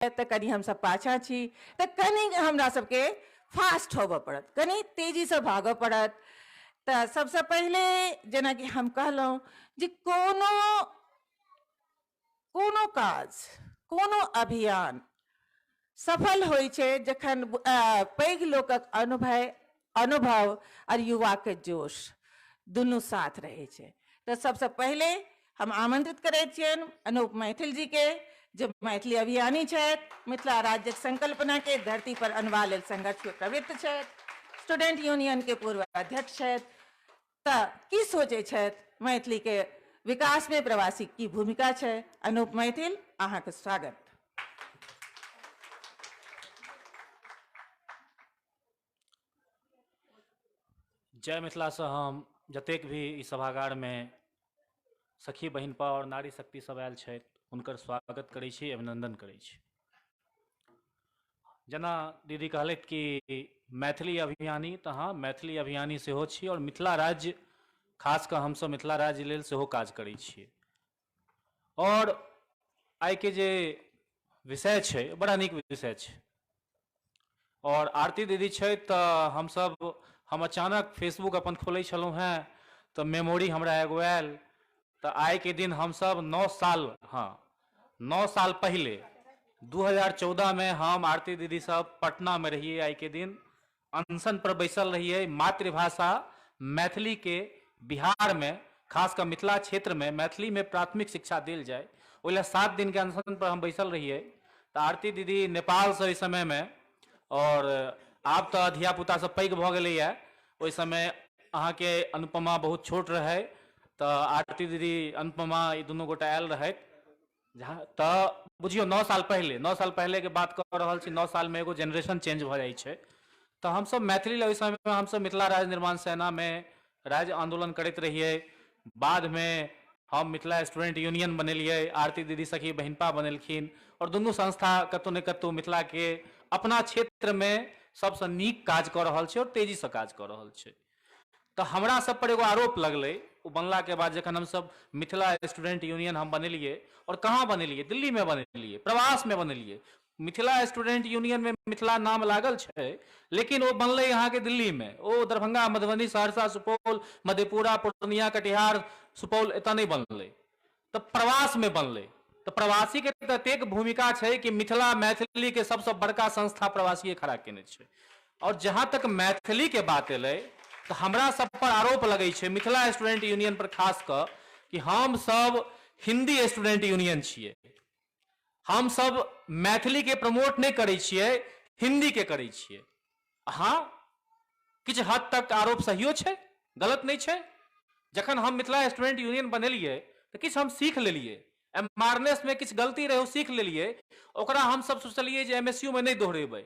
तो कनी हम सब पाछा छी, तो कनी हमरा सबके फास्ट होबऽ पड़त, कनी तेजी से भागऽ पड़त। तो सबसे पहले जेना कि हम कहलहुँ जे कोनो काज, कोनो अभियान सफल होइ छै जखन पैघ लोकक अनुभव और युवा के जोश दुनू साथ रहे छै। तो सबसे पहले हम आमंत्रित करै छियनि अनूप मैथिल जी के, जो मैथिली अभियानी छथि, मिथिला राज्यक संकल्पना के धरती पर अनबा लेल संघर्ष में प्रवृत्त छथि, स्टूडेंट यूनियन के पूर्व अध्यक्ष छथि। तो की सोचे छथि मैथिली के विकास में प्रवासी की भूमिका छै। अनूप मैथिल, अहाँ के स्वागत। जय मिथिला से हम जतेक भी इस सभागार में सखी बहिनपा और नारी शक्ति सब आयल छथि हुनकर स्वागत करै छी, अभिनंदन करै छी। जना दीदी कहलथि कि मैथिली अभियानी, तो हाँ मैथिली अभियानी सेहो छी और मिथिला राज्य खास कर हम सब मिथिला राज्य लेल सेहो काज करै छियै। और आइ के जे विषय छै बड़ा नीक विषय छै। और आरती दीदी छै तो हम अचानक फेसबुक अपन खोलै छलहुँ हैं तो मेमोरी हमरा एगो आयल। तो आइ के दिन हम सब 9 साल पहले 2014 में हम आरती दीदी सब पटना में रहिए। आइ के दिन अनशन पर बैसल रहिए, मातृभाषा मैथिली के बिहार में खासकर मिथिला क्षेत्र में मैथिली में प्राथमिक शिक्षा दिल जाए, ओहि 7 दिन के अनशन पर हम बैसल रहिए। तो आरती दीदी नेपाल से इस समय में, और आब तो धियापुता सब पैघ भ गेलैया, ओहि समय अहाँ के अनुपमा बहुत छोट रहे। तो आरती दीदी अनुपमा ई दुनू गोटा आयल रहे। तो बुझियो 9 साल पहले के बात कर रहा छी। 9 साल में एगो जनरेशन चेंज भ जाए छै। तो हम सब मैथिली ओहि समय में हम सब मिथिला राज्य निर्माण सेना में राज्य आंदोलन करते रहिए। बाद में हम मिथिला स्टूडेंट यूनियन बनेलिए, आरती दीदी सखी बहिनपा बनेलखिन, और दुनू संस्था कतौ न कतौ मिथिला के अपना क्षेत्र में सबसे नीक काज कर रहल छै और तेजी से काज कर रहल छै। तो हमरा सब पर एगो आरोप लगले, वो बनला के बाद जखन हम सब मिथिला स्टूडेंट यूनियन हम बनेलिए, और कहाँ बनेलिए, दिल्ली में बनेलिए, प्रवास में बनेलिए। मिथिला स्टूडेंट यूनियन में मिथिला नाम लागल छै, लेकिन वो बनले यहाँ के दिल्ली में। वो दरभंगा, मधुबनी, सहरसा, सुपौल, मधेपुरा, पूर्णिया, कटिहार, सुपौल एतऽ नहीं बनले, तो प्रवास में बनले। तो प्रवासी के ततेक भूमिका है कि मिथिला मैथिली के सबसे बड़का संस्था प्रवासी खड़ा केने छै। और जहां तक मैथिली के बात एलै तो हमरा सब पर आरोप लगे छै मिथिला स्टूडेंट यूनियन पर खास कर कि हम सब हिंदी स्टूडेंट यूनियन छियै। हम सब मैथिली के प्रमोट नहीं करै छियै, हिंदी के करै छियै। हाँ, किछु हद तक आरोप सहियो छै, गलत नहीं छै। जखन हम मिथिला स्टूडेंट यूनियन बनेलिए तो किछु हम सीख लेलिए, एमारनेस में किछु गलती रहे सीख लेलिए, ओकरा हम सब सोचलिए जे एमएसयू में नहीं दोहरेबै।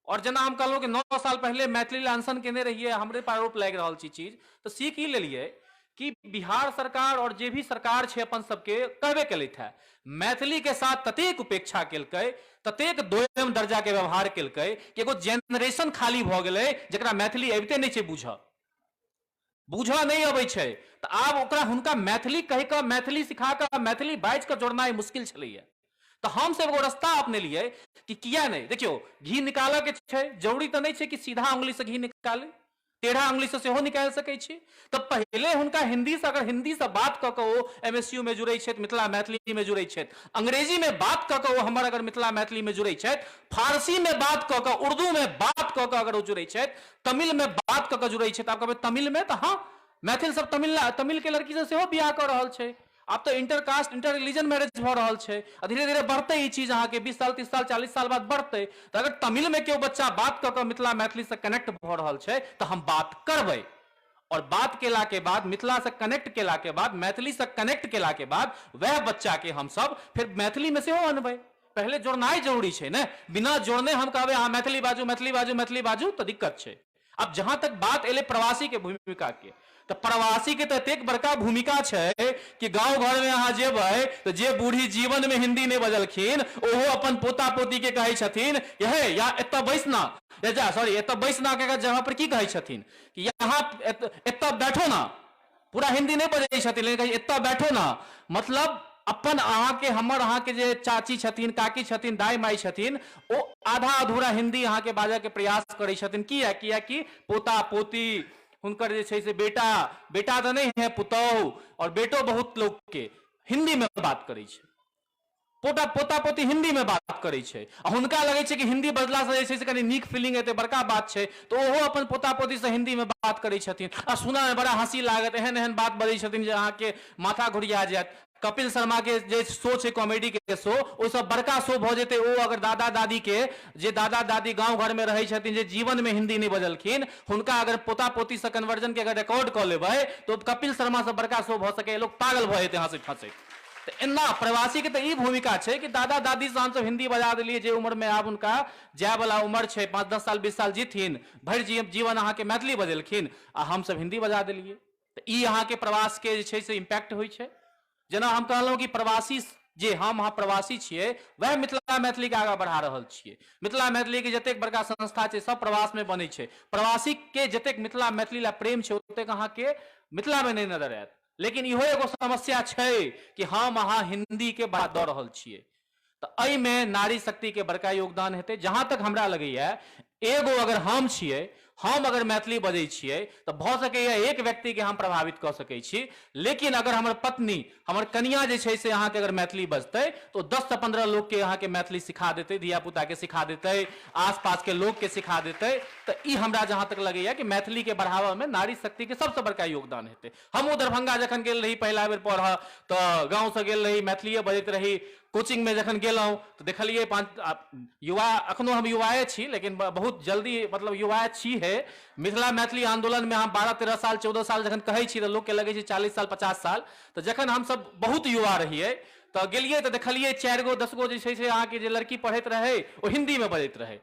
और जना हम कहलहुँ कि 9 साल पहले मैथिली अनशन केने रहिए, हमरे पर आरोप लागि रहल छी चीज, तो सीख ही लेलिए कि बिहार सरकार और जे भी सरकार छै अपन सबके कहबे केलथि है मैथिली के साथ ततेक उपेक्षा केलकै, ततेक दोयम दर्जा के व्यवहार केलकै कि एगो जेनरेशन खाली भ गेलै जकरा मैथिली अबिते नहीं छै, बुझऽ नहीं अबै छै। तो आब ओकरा हुनका मैथिली कहि कऽ, मैथिली सिखा कऽ, मैथिली बाजि कऽ जोड़नाइ मुश्किल छलैया। तो हम सब एगो रास्ता अपनेलिए कि किया नहीं, देखियो घी निकालऽ के छै, जरूरी तो नहीं छै कि सीधा उंगली से घी निकाले, टेढ़ा उंगली से सेहो निकाल सकै छी। तो पहले हुनका हिंदी से, अगर हिंदी से बात कऽ कऽ ओ एमएसयू में जुड़ै छथि, मिथिला मैथिली में जुड़ै छथि, अंग्रेजी में बात कऽ कऽ ओ हमर अगर मिथिला मैथिली में जुड़ै छथि, फारसी में बात कऽ कऽ, उर्दू में बात कऽ कऽ अगर ओ जुड़ै छथि, तमिल में बात कऽ कऽ जुड़ै छथि। आप कहबै तमिल में, तो हाँ मैथिल सब तमिल के लड़की से सेहो बियाह कऽ रहल छै। अब तो इंटरकास्ट, इंटर रिलीजन मैरिज भ रहल छै। धीरे धीरे बढ़ते ई चीज, अहाँ के 20 साल 30 साल 40 साल बाद बढ़ते। तो अगर तमिल में क्यों बच्चा बात कऽ मिथिला मैथिली से कनेक्ट भ रहल छै तो हम बात करबै, और बात केला के बाद, मिथिला से कनेक्ट केला के बाद, मैथिली से कनेक्ट केला के बाद वह बच्चा के हम सब फिर मैथिली में सेहो अनबै। पहले जोड़नाइ जरूरी छै ने, बिना जोड़ने हम कहबै अहाँ मैथिली बाजू मैथिली बाजू मैथिली बाजू तो दिक्कत छै। अब जहां तक बात एले प्रवासी के भूमिका के, तो प्रवासी के ततेक बड़का भूमिका है कि गांव घर में अहाँ जेबै तो जे बूढ़ी जीवन में हिंदी नहीं बजलखिन ओहो अपन पोता पोती के कहै छथिन यहे या एतऽ बैसना, सॉरी एतऽ बैसना के जगह पर की कहै छथिन कि यहाँ एतऽ बैठो ना, पूरा हिंदी नहीं बजै छथिन लेकिन एतऽ बैठो ना। मतलब अपन अहाँ के हमर अहाँ के जे चाची छथिन, काकी छथिन, दाई माई छथिन, ओ आधा अधूरा हिंदी अहाँ के बाजय के प्रयास करै छथिन। किया कि पोता पोती हुनकर जे छै से बेटा तो नहीं है, पुतौह और बेटो बहुत लोग के हिंदी में बात करै छै, पोता पोती हिंदी में बात करै छै। आ हुनका लगै छै कि हिंदी बजला से जे छै से कनी नीक फीलिंग एतै, बड़का बात छै, तो ओहो अपन पोता पोती से हिंदी में बात करै छथिन। आ सुना में बड़ा हंसी लागत, एहन एहन बात बजै छथिन जे अहाँ के माथा घुरिया जायत। कपिल शर्मा के जे शो छै कॉमेडी के शो, ओ सब बड़का शो भ जेतै। ओ अगर दादा दादी के जे दादा दादी गांव घर में रहै छथिन, जे जीवन में हिंदी नहीं बजलखिन, हुनका अगर पोता पोती से कन्वर्जन के अगर रिकॉर्ड क लेबै तो कपिल शर्मा से बड़का शो भ सकै। लोग पागल भ जेतै हंसैत हंसैत। तो एना प्रवासी के तो ई भूमिका है कि दादा दादी से हम सब हिंदी बजा दिलिए, जे उम्र में आब उनका जाय वाला उम्र है, 5-10 साल 20 साल जीथिन, भरि जीवन अहाँ के मैथिली बजेलखिन आ हम सब हिंदी बजा दिलिए। तो ई अहाँ के प्रवास के जे छै से इम्पैक्ट होइ छै। जेना हम कहलहुँ कि प्रवासी जे हम अहाँ प्रवासी छियै, वह मिथिला मैथिली के आगा बढ़ा रहल छियै। मिथिला मैथिली के जतेक बड़का संस्था छै, सब प्रवास में बनै छै। प्रवासी के जतेक मिथिला मैथिली ला प्रेम छै, ओतेक अहाँ के मिथिला में नहीं नजर आयत। लेकिन इहो एगो समस्या छै कि हम अहाँ हिंदी के बात दऽ रहल छियै। तो एहि में नारी शक्ति के बड़का योगदान हेतै। जहां तक हमरा लगैया, एगो अगर हम छियै, हम अगर मैथिली बजै छियै, तो भ सकैया एक व्यक्ति के हम प्रभावित कऽ सकै छी। लेकिन अगर हमर पत्नी, हमर कनिया जे छै से अहाँ के अगर मैथिली बजतै, तो 10 से 15 लोग के अहाँ के मैथिली सिखा देतै, धिया पुता के सिखा देतै, आसपास के लोग के सिखा देतै। तो ई हमरा जहां तक लगैया कि मैथिली के बढ़ावा में नारी शक्ति के सबसे बड़का योगदान हेतै। हमहूँ दरभंगा जखन गेल रही पहिला बेर पढ़ऽ, तो गाँव से गेल रही, मैथिलीए बजैत रही। कोचिंग में जखन गेलहुँ तो देखलिए युवा, अखनो हम युवाए छी, लेकिन बहुत जल्दी मतलब युवा छी है। मिथिला मैथिली आंदोलन में हम 12-13 साल 14 साल जखन कहै छी तो लोग के लगे छै 40 साल 50 साल। तो जखन हम सब बहुत युवा रहिए तो गेलिए तो देखलिए 4 गो 10 गो जे छै से अहाँ के जे लड़की पढ़ैत रहे, ओ हिंदी में बजैत रहे।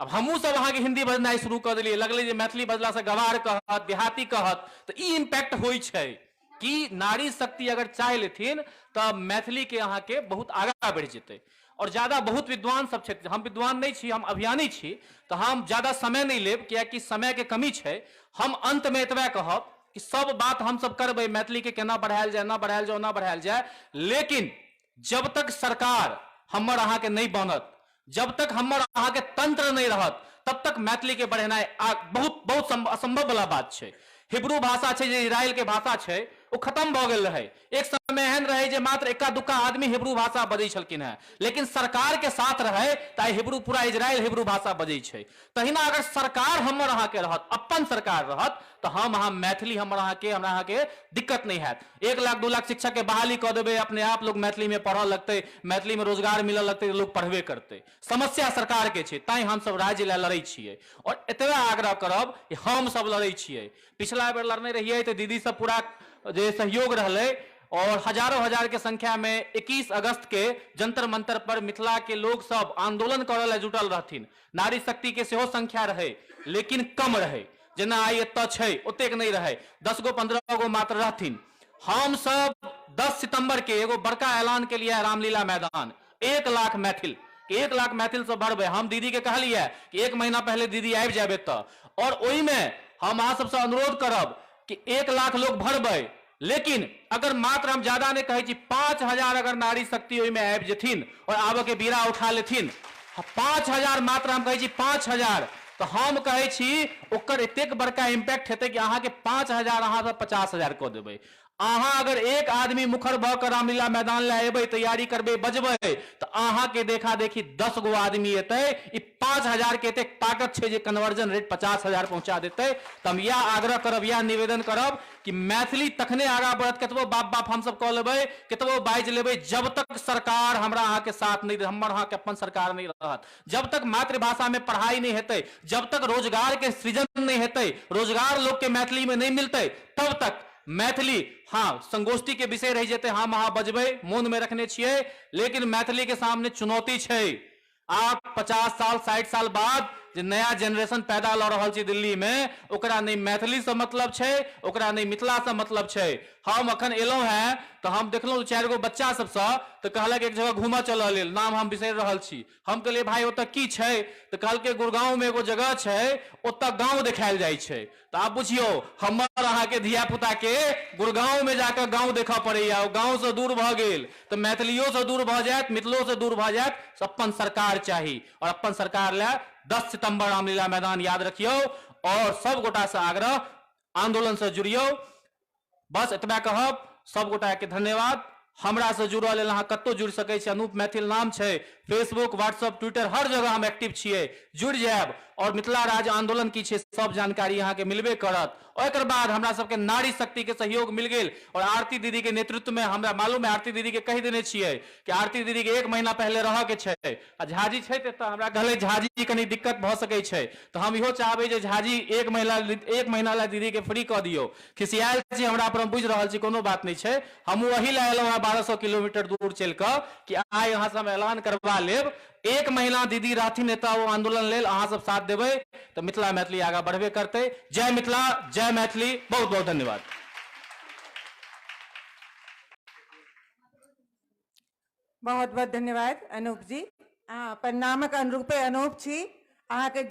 अब हमहूँ सब अहाँ के हिंदी बजनाइ शुरू कर दिलिए। लगले जे मैथिली बजला से गवार कहत, देहाती कहत। तो ई इम्पैक्ट होइ छै कि नारी शक्ति अगर चाह लेथिन तो मैथिली के अहाँ के बहुत आगा बढ़ जेतै। और ज्यादा बहुत विद्वान सब छथि, हम विद्वान नहीं छी, हम अभियानी छी, तो हम ज्यादा समय नहीं लेब, कियाकि समय के कमी छै। हम अंत में एतबे कहब कि सब बात हम सब करबै, मैथिली के केना बढ़ायल जाए, ना बढ़ायल जाए, ना बढ़ायल जाए। लेकिन जब तक सरकार हमर अहाँ के नहीं बनत, जब तक हमर अहाँ के तंत्र नहीं रहत, तब तक मैथिली के बढ़ेनाइ बहुत बहुत असंभव वाला बात छै। हिब्रू भाषा छै, जे इजराइल के भाषा छै, वो खत्म भ गेल रहे। एक समय एहन रहे जे मात्र एक्का दुक्का आदमी हिब्रू भाषा बजै छलखिन है, लेकिन सरकार के साथ रहे ताई हिब्रू, पूरा इजराइल हिब्रू भाषा बजै छै। तहिना अगर सरकार हमर अहाँ के रहत, अपन सरकार रहत, तो हम अहाँ मैथिली हमर अहाँ के, हमरा अहाँ के दिक्कत नहीं हैत। 1 लाख 2 लाख शिक्षक के बहाली कऽ देबै, अपने आप लोग मैथिली में पढ़ऽ लगतै, मैथिली में रोजगार मिलऽ लगतै, लोग पढ़बे करतै। समस्या सरकार के छै, ताई हम सब राज्य ला लड़ै छियै। और एतबे आग्रह करब कि हम सब लड़ै छियै। पिछला बेर लड़ने रहिए तो दीदी सब पूरा जे सहयोग रहले, और हजारों हजार के संख्या में 21 अगस्त के जंतर मंतर पर मिथिला के लोग सब आंदोलन करऽ ला जुटल रहथिन। नारी शक्ति के सेहो संख्या रहे, लेकिन कम रहे। जेना आई एतऽ छै ओतेक नहीं रहे, 10 गो 15 गो मात्र रहथिन। हम सब 10 सितंबर के एगो बड़का ऐलान के लिए रामलीला मैदान, 1 लाख मैथिल, 1 लाख मैथिल से भरबै। हम दीदी के कहलिए कि 1 महीना पहले दीदी आबि जाबे तऽ, और ओहि में हम अहाँ सबसे अनुरोध करब कि 1 लाख लोग भरबै। लेकिन अगर मात्र हम ज्यादा नहीं कहे, 5000 अगर नारी शक्ति ओहि में आबि जेथिन और आबऽ के बीड़ा उठा लेथिन, 5000 मात्र हम कहै छी 5000, तो हम कहै छी ओकर एतेक बड़का इम्पैक्ट हेतै कि अहाँ के 5000 अहाँ 50,000 कऽ देबै। अहाँ अगर एक आदमी मुखर भऽ कऽ रामलीला मैदान ला एबै, तैयारी करबै, बजबै, तो अहाँ के देखा देखी 10 गो आदमी एतै। ई 5000 के एतेक ताकत छै जे कन्वर्जन रेट 50,000 पहुंचा देतै। तो हम यह आग्रह करब, यह निवेदन करब कि मैथिली तखने आगा बढ़त, कतबो बाप बाप हम सब कह लेबै, कतबो बाजि लेबै, जब तक सरकार हमरा अहाँ के साथ नहीं, हमर अहाँ के अपन सरकार नहीं रहत, जब तक मातृभाषा में पढ़ाई नहीं हेतै, जब तक रोजगार के सृजन नहीं हेतै, रोजगार लोग के मैथिली में नहीं मिलतै, तब तक मैथिली, हाँ संगोष्ठी के विषय रह जेते, हम अहाँ बजबै, मोन में रखने छियै। लेकिन मैथिली के सामने चुनौती छै। आप 50 साल 60 साल बाद जे नया जनरेशन पैदा लऽ रहल छै दिल्ली में, ओकरा नहीं मैथिली से मतलब छै, ओकरा नहीं मिथिला से मतलब छै। हम अखन एलहुं हैं तो हम देखलहुं 4 गो बच्चा सबसँ, तो कहलक एक जगह घूमा चलऽ लेल, नाम हम बिसरि रहल छी। हम कहलिए भाई ओतऽ की छै, तो कहलकै गुड़गांव में एगो जगह छै, ओतऽ गांव देखायल जाइ छै। तो आप बुझियो हमर अहाँ के धिया पुता के गुड़गांव में जाकर गांव देखऽ पड़ैया, गांव से दूर भ गेल तो मैथिलियों से दूर भ जायत, मिथिलो से दूर भ जायत। अपन सरकार चाही, और अपन सरकार ले 10 सितंबर रामलीला मैदान याद रखियो, और सब गोटा से आग्रह आंदोलन से जुड़ियो। बस एतबा कहब, सब गोटा के धन्यवाद। हमरा से जुड़ल लेल अहाँ कतौ जुड़ि सकै छी, अनूप मैथिल नाम छै, फेसबुक, व्हाट्सएप, ट्विटर हर जगह हम एक्टिव छियै, जुड़ि जायब। और मिथिला राज्य आंदोलन की छै सब जानकारी अहाँ के मिलबे करत। और एकर बाद हमरा सबके नारी शक्ति के सहयोग मिल गेल, और आरती दीदी के नेतृत्व में हमरा मालूम है, आरती दीदी के कहि देने छियै कि आरती दीदी के 1 महीना पहले रह के छै, आ झाजी छै तऽ हमरा कहले झाजी कनी दिक्कत भ सकै छै, तो हम इहो चाहबै जे झाजी 1 महीना ला दीदी के फ्री क दियो। खिसियाल छी हमरा पर, हम बुझि रहल छी, कोनो बात नहीं छै। हमहू वही ला एलहुं 1200 किलोमीटर दूर चल कर कि आइ यहाँ से हम ऐलान करवा लेब, 1 महीना दीदी रहथिन एतऽ ओ आंदोलन लेल, अहाँ सब साथ देबै तो मिथिला मैथिली आगा बढ़बे करते। जय मिथिला, जय मैथिली, बहुत बहुत धन्यवाद। बहुत बहुत धन्यवाद अनूप जी। अपन नामक अनुरूपे अनूप छी, अहाँ के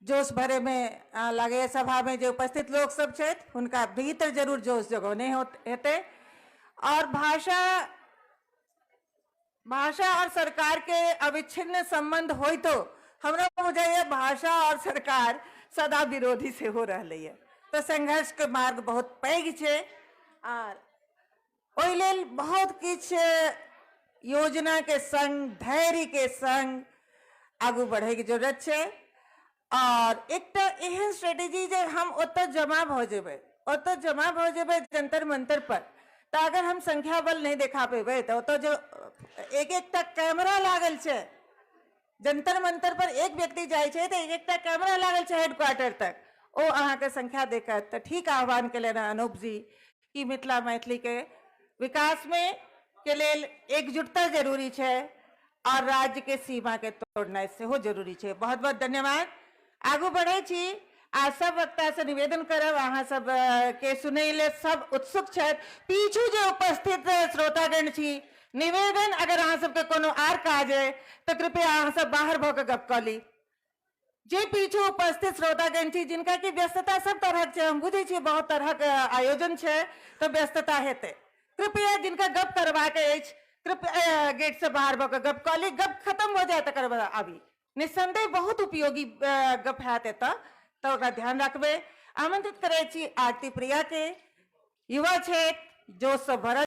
जोश भरे में लगे सभा में जो उपस्थित लोग सब छथि हुनका भीतर जरूर जोश जगौने हेतै। और भाषा और सरकार के अविच्छिन्न संबंध होई तो हमरा बुझाइए भाषा और सरकार सदा विरोधी से हो रही है, तो संघर्ष के मार्ग बहुत पैघ छै, और ओहि लेल बहुत किछ योजना के संग, धैर्य के संग आगू बढ़े की जरूरत छै। और एक एहन स्ट्रेटेजी जे हम ओतऽ जमा भ जेबै जंतर मंतर पर, तो अगर हम संख्या बल नहीं देखा पेबै तो ओतऽ जो एक कैमरा लागल छै, जंतर मंतर पर एक व्यक्ति जाय छै तो एक कैमरा लागल छै हेडक्वार्टर तक, ओ अहाँ के संख्या देखत। तो ठीक आह्वान के लेना अनूप जी कि मिथिला मैथिली के विकास में के लेल एकजुटता जरूरी छै, और राज्य के सीमा के तोड़नाइ सेहो जरूरी छै। बहुत बहुत धन्यवाद। आगू बढ़े छी, आ सब वक्ता से निवेदन करब, अहाँ सब के सुनै ले सब उत्सुक छथि। पीछू जे उपस्थित श्रोतागण छी, निवेदन अगर अहाँ सबके कोनो आर काज है तो कृपया अहाँ सब बाहर भऽ के गप कऽ ली। जे पीछू उपस्थित श्रोतागण छी जिनका की व्यस्तता सब तरह छै, हम बुझे छी बहुत तरह के आयोजन छै तो व्यस्तता हेतै, कृपया जिनका गप करबाक अछि कृपया गेट से बाहर भऽ के गप कऽ ली। गप खत्म हो जाए तकर बाद आबी, निस्संदेह बहुत उपयोगी गप हैत एतऽ, तो ओकरा ध्यान रखबै। आमंत्रित करै छी आरती प्रिया के, युवा क्षेत्र जोश से भरल